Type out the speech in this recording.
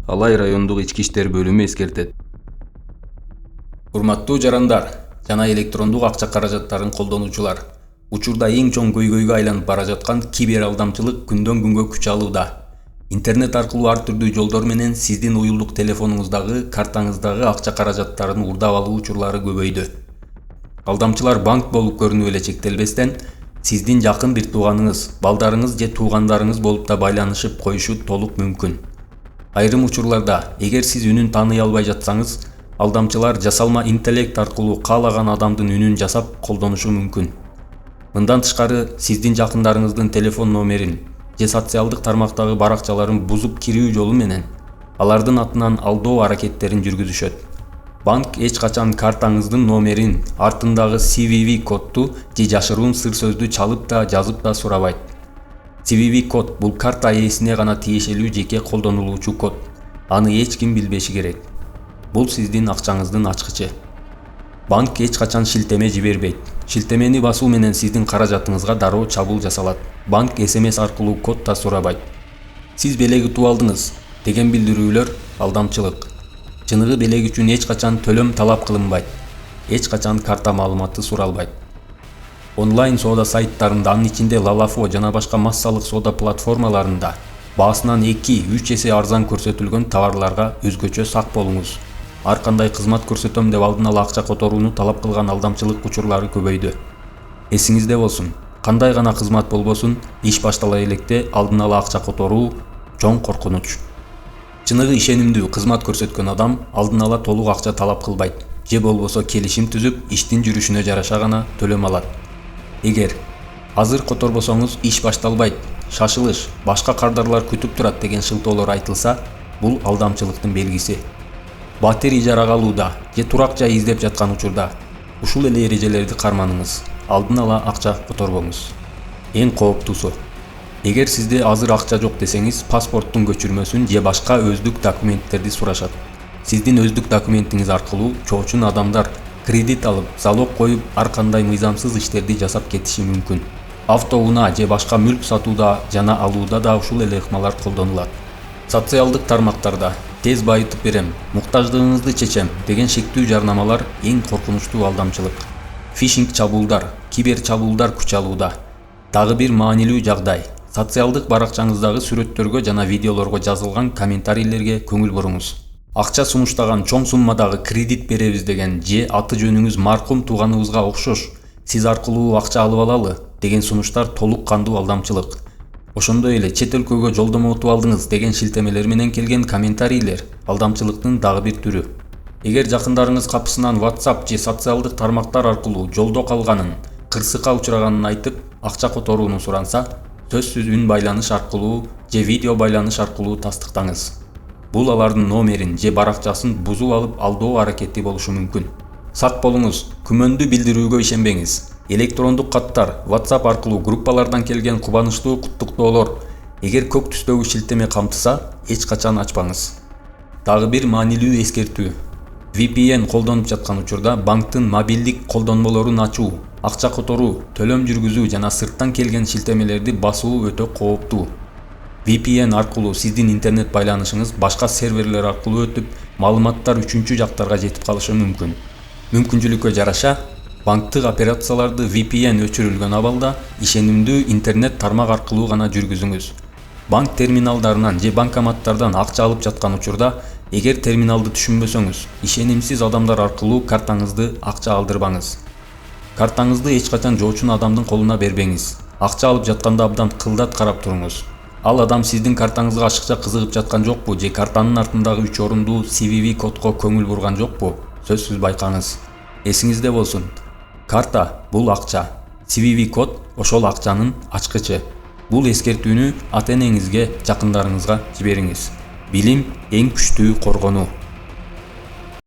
Алай райондук ички иштер бөлүмү эскертет. Урматтуу жарандар жана электрондук акча каражаттарын колдонуучулар, учурда эң чоң көйгөйгө айланып бара жаткан кибер алдамчылык күндөн күнгө күч алууда. Интернет аркылуу ар түрдүү жолдор менен сиздин уюлдук телефонуңуздагы, картаңыздагы акча каражаттарын урдап алуу учурлары көбөйдү. Алдамчылар банк болуп көрүнүп эле чектелбестен, сиздин жакын бир тууганыңыз, балдарыңыз же туугандарыңыз болуп да байланышып коюшу толук мүмкүн. Айрым учурларда, эгер сиз үнүн тааный албай жатсаңыз, алдамчылар жасалма интеллект аркылуу каалаган адамдын үнүн жасап колдонушу мүмкүн. Мындан тышкары, сиздин жакындарыңыздын телефон номерин же социалдык тармактагы баракчаларын бузуп кирүү жолу менен алардын атынан алдоо аракеттерин жүргүзүшөт. Банк эч качан картаңыздын номерин, артындагы CVV кодду же жашыруун сыр сөздү чалып да жазып да сурабайт. CVV код бул карта ээсине гана тиешелүү жеке колдонулуучу код. Аны эч ким билбеши керек. Бул сиздин акчаңыздын ачкычы. Банк эч качан шилтеме жибербейт. Шилтемени басуу менен сиздин каражатыңызга дароо чабуул жасалат. Банк SMS аркылуу код да сурабайт. Сиз белег утуп алдыңыз деген билдирүүлөр алдамчылык. Чыныгы белег үчүн эч качан төлөм талап кылынбайт. Эч качан карта маалыматы суралбайт. Онлайн соода сайттарында, анын ичинде Lalafo жана башка массалык соода платформаларында баасынан 2-3 эсе арзан көрсөтүлгөн товарларга өзгөчө сак болуңуз. Ар кандай кызмат көрсөтөм деп алдын ала акча которууну талап кылган алдамчылык учурлары көбөйдү. Эсиңизде болсун, кандай гана кызмат болбосун, иш баштала электе алдын ала акча которуу чоң коркунуч. Чыныгы ишенимдүү кызмат көрсөткөн адам алдын ала толук акча талап кылбайт, же болбосо келишим түзүп, иштин жүрүшүнө жараша гана төлөм алат. Эгер азыр которбосоңуз иш башталбайт, шашылыш, башка кардарлар күтүп турат деген шылтоолор айтылса, бул алдамчылыктын белгиси. Батир ижарага алууда же турак жай издеп жаткан учурда ушул эле эрежелерди карманыңыз. Алдын ала акча которбоңуз. Эң кооптуусу, эгер сизде азыр акча жок десеңиз, паспорттун көчүрмөсүн же башка өздүк документтерди сурашат. Сиздин өздүк документиңиз аркылуу чоочун адамдар кредит алып, залог коюп, ар кандай мыйзамсыз иштерди жасап кетиши мүмкүн. Автоунаа же башка мүлк сатууда жана алууда да ушул эле ыкмалар колдонулат. Социалдык тармактарда тез байытып берем, муктаждыгыңызды чечем деген шектүү жарнамалар эң коркунучтуу алдамчылык. Фишинг чабуулдар, кибер чабуулдар күч алууда. Дагы бир маанилүү жагдай. Социалдык баракчаңыздагы сүрөттөргө жана видеолорго жазылган комментарийлерге көңүл буруңуз. Акча сунуштаган чоң суммадагы кредит беребиз деген же аты жөнүңүз маркум тууганыңызга окшош, сиз аркылуу акча алып алалы деген сунуштар толук кандуу алдамчылык. Ошондой эле чет өлкөгө жолдомо утуп алдыңыз деген шилтемелер менен келген комментарийлер алдамчылыктын дагы бир түрү. Эгер жакындарыңыз капысынан WhatsApp же социалдык тармактар аркылуу жолдо калганын, кырсыкка учраганын айтып, акча которууну суранса, сөзсүз үн байланыш аркылуу же видео байланыш аркылуу тастыктаңыз. Бул алардын номерин же баракчасын бузуп алып алдоо аракети болушу мүмкүн. Сак болуңуз, күмөндүү билдирүүгө ишенбеңиз. Электрондук каттар, WhatsApp аркылуу группалардан келген кубанычтуу куттуктоолор, эгер көк түстөгү шилтеме камтыса, эч качан ачпаңыз. Дагы бир маанилүү эскертүү. VPN колдонуп жаткан учурда банктын мобилдик колдонмолорун ачуу, акча которуу, төлөм жүргүзүү жана сырттан келген шилтемелерди басуу өтө кооптуу. VPN аркылуу сиздин интернет байланышыңыз башка серверлер аркылуу өтүп, маалыматтар үчүнчү жактарга жетип калышы мүмкүн. Мүмкүнчүлүккө жараша, банктык операцияларды VPN өчүрүлгөн абалда ишенимдүү интернет тармак аркылуу гана жүргүзүңүз. Банк терминалдарынан же банкоматтардан акча алып жаткан учурда, эгер терминалды түшүнбөсөңүз, ишенимсиз адамдар аркылуу картаңызды акча алдырбаңыз. Картаңызды эч качан жоочун адамдын колуна бербеңиз. Акча алып жатканда абдан кылдат карап туруңуз. Ал адам сиздин картаңызга ашыкча кызыгып жаткан жокпу же картанын артындагы 3 орундуу CVV кодго көңүл бурган жокпу? Сөзсүз байкаңыз. Эсиңизде болсун. Карта бул акча. CVV код ошол акчанын ачкычы. Бул эскертүүнү ата-энеңизге, жакындарыңызга жибериңиз. Билим эң күчтүү коргонуу.